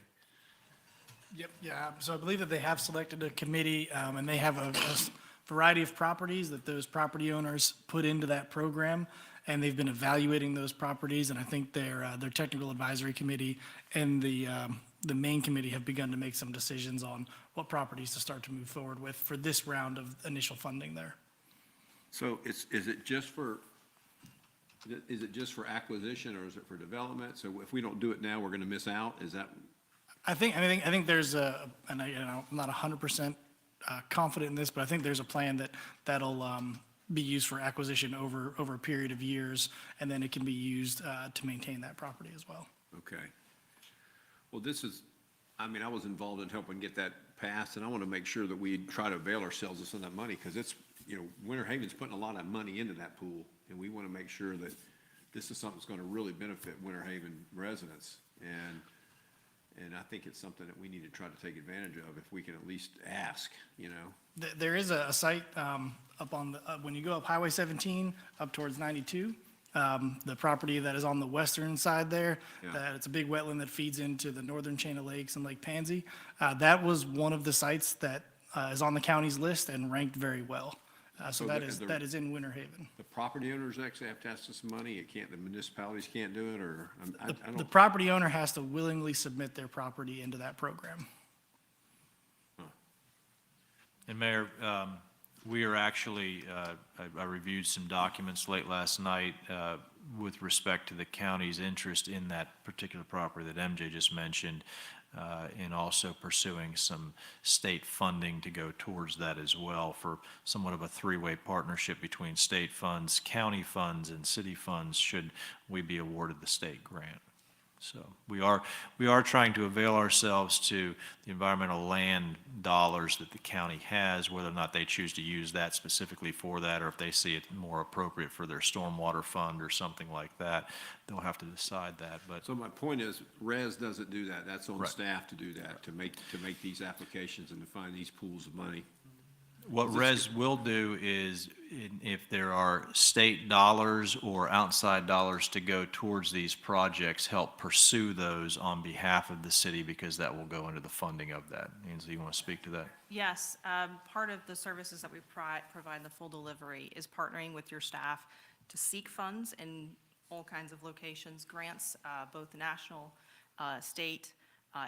Yep, yeah, so I believe that they have selected a committee, and they have a variety of properties that those property owners put into that program, and they've been evaluating those properties, and I think their technical advisory committee and the main committee have begun to make some decisions on what properties to start to move forward with for this round of initial funding there. So is it just for acquisition, or is it for development? So if we don't do it now, we're going to miss out? Is that? I think there's and I'm not 100% confident in this, but I think there's a plan that'll be used for acquisition over a period of years, and then it can be used to maintain that property as well. Okay. Well, I was involved in helping get that passed, and I want to make sure that we try to avail ourselves of some of that money, because it's, Winter Haven's putting a lot of money into that pool, and we want to make sure that this is something that's going to really benefit Winter Haven residents. And I think it's something that we need to try to take advantage of if we can at least ask, There is a site up on the, when you go up Highway 17 up towards 92, the property that is on the western side there, Yeah. it's a big wetland that feeds into the northern chain of lakes and Lake Pansy. That was one of the sites that is on the county's list and ranked very well. So So that is in Winter Haven. The property owners actually have to ask us some money. The municipalities can't do it, or I The don't. property owner has to willingly submit their property into that program. And Mayor, we are actually, I reviewed some documents late last night with respect to the county's interest in that particular property that MJ just mentioned, and also pursuing some state funding to go towards that as well for somewhat of a three-way partnership between state funds, county funds, and city funds should we be awarded the state grant. So we are trying to avail ourselves to the environmental land dollars that the county has, whether or not they choose to use that specifically for that, or if they see it more appropriate for their stormwater fund or something like that, they'll have to decide that, but. So my point is, RES doesn't do that. That's on Right. staff to do that, to make these applications and to find these pools of money. What RES will do is, if there are state dollars or outside dollars to go towards these projects, help pursue those on behalf of the city, because that will go into the funding of that. Ainsley, you want to speak to that? Yes, part of the services that we provide the full delivery is partnering with your staff to seek funds in all kinds of locations, grants, both national, state,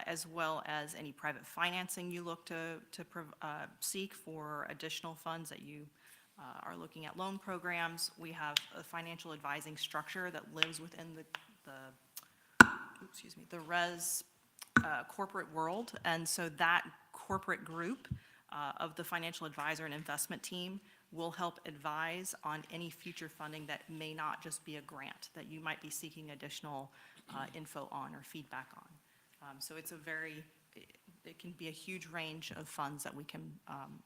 as well as any private financing you look to seek for additional funds that you are looking at loan programs. We have a financial advising structure that lives within the RES corporate world. And so that corporate group of the financial advisor and investment team will help advise on any future funding that may not just be a grant, that you might be seeking additional info on or feedback on. So it's it can be a huge range of funds that we can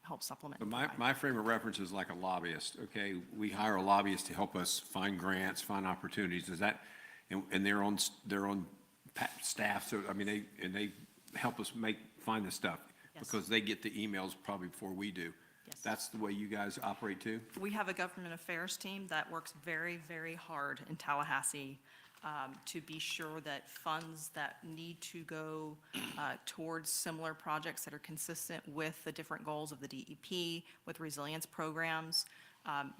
help supplement. But and my provide. frame of reference is like a lobbyist, okay? We hire a lobbyist to help us find grants, find opportunities. Is that, and they're on staff, so, I mean, they help us find the stuff. Yes. Because they get the emails probably before we do. Yes. That's the way you guys operate too? We have a government affairs team that works very, very hard in Tallahassee to be sure that funds that need to go towards similar projects that are consistent with the different goals of the DEP, with resilience programs,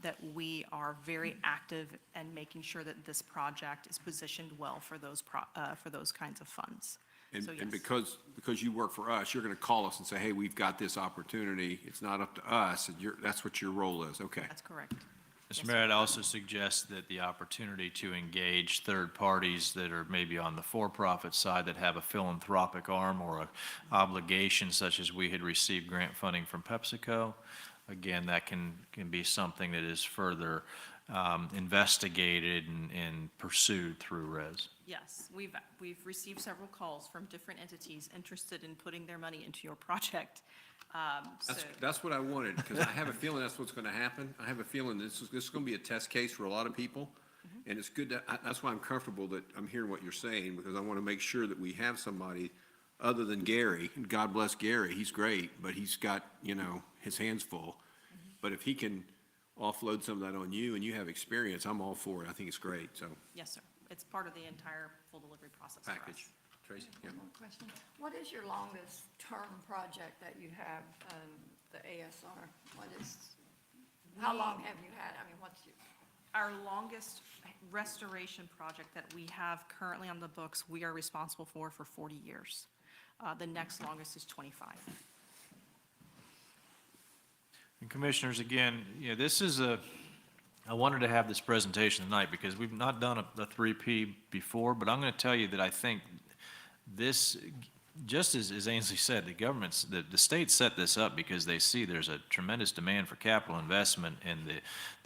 that we are very active in making sure that this project is positioned well for those kinds of funds. And, So, and yes. because you work for us, you're gonna call us and say, hey, we've got this opportunity. It's not up to us, and that's what your role is, okay. That's correct. Mr. Mayor, I'd also suggest that the opportunity to engage third parties that are maybe on the for-profit side that have a philanthropic arm or a obligation such as we had received grant funding from PepsiCo, again, that can be something that is further investigated and pursued through RES. Yes, we've received several calls from different entities interested in putting their money into your project. So, That's what I wanted, because I have a feeling that's what's going to happen. I have a feeling this is going to be a test case for a lot of people, and it's good that's why I'm comfortable that I'm hearing what you're saying, because I want to make sure that we have somebody other than Gary, and God bless Gary, he's great, but he's got, his hands full. But if he can offload some of that on you, and you have experience, I'm all for it. I think it's great, so, yes, sir. It's part of the entire full delivery process for us. package. Tracy? Yeah. One more question. What is your longest term project that you have, the ASR? How long have you had, what's your? Our longest restoration project that we have currently on the books, we are responsible for 40 years. The next longest is 25. And Commissioners, again, I wanted to have this presentation tonight because we've not done a 3P before, but I'm going to tell you that I think this, just as Ainsley said, the state set this up because they see there's a tremendous demand for capital investment, and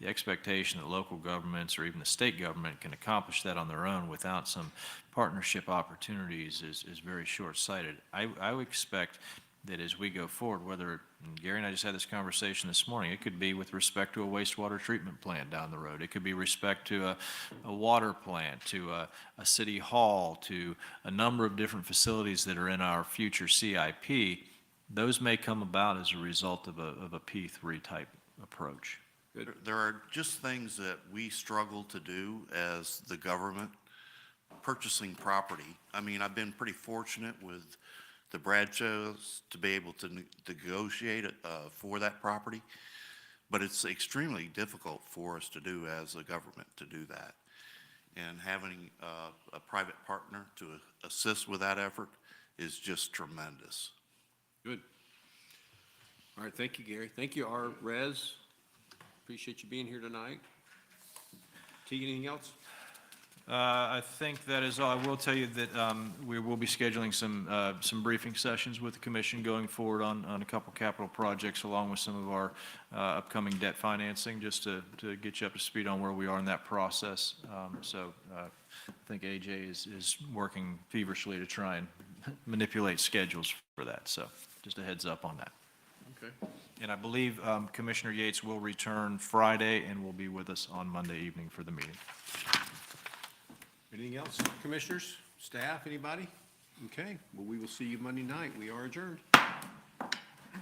the expectation that local governments or even the state government can accomplish that on their own without some partnership opportunities is very short-sighted. I would expect that as we go forward, and Gary and I just had this conversation this morning, it could be with respect to a wastewater treatment plant down the road. It could be respect to a water plant, to a city hall, to a number of different facilities that are in our future CIP. Those may come about as a result of a P3 type approach. There are just things that we struggle to do as the government, purchasing property. I've been pretty fortunate with the Bradshaws to be able to negotiate for that property, but it's extremely difficult for us to do as a government to do that. And having a private partner to assist with that effort is just tremendous. Good. All right, thank you, Gary. Thank you, our Res. Appreciate you being here tonight. Teagan, anything else? I think that is all. I will tell you that we will be scheduling some briefing sessions with the commission going forward on a couple capital projects, along with some of our upcoming debt financing, just to get you up to speed on where we are in that process. So I think AJ is working feverishly to try and manipulate schedules for that. So just a heads up on that. Okay. And I believe Commissioner Yates will return Friday and will be with us on Monday evening for the meeting. Anything else, commissioners, staff, anybody? Okay, well, we will see you Monday night. We are adjourned.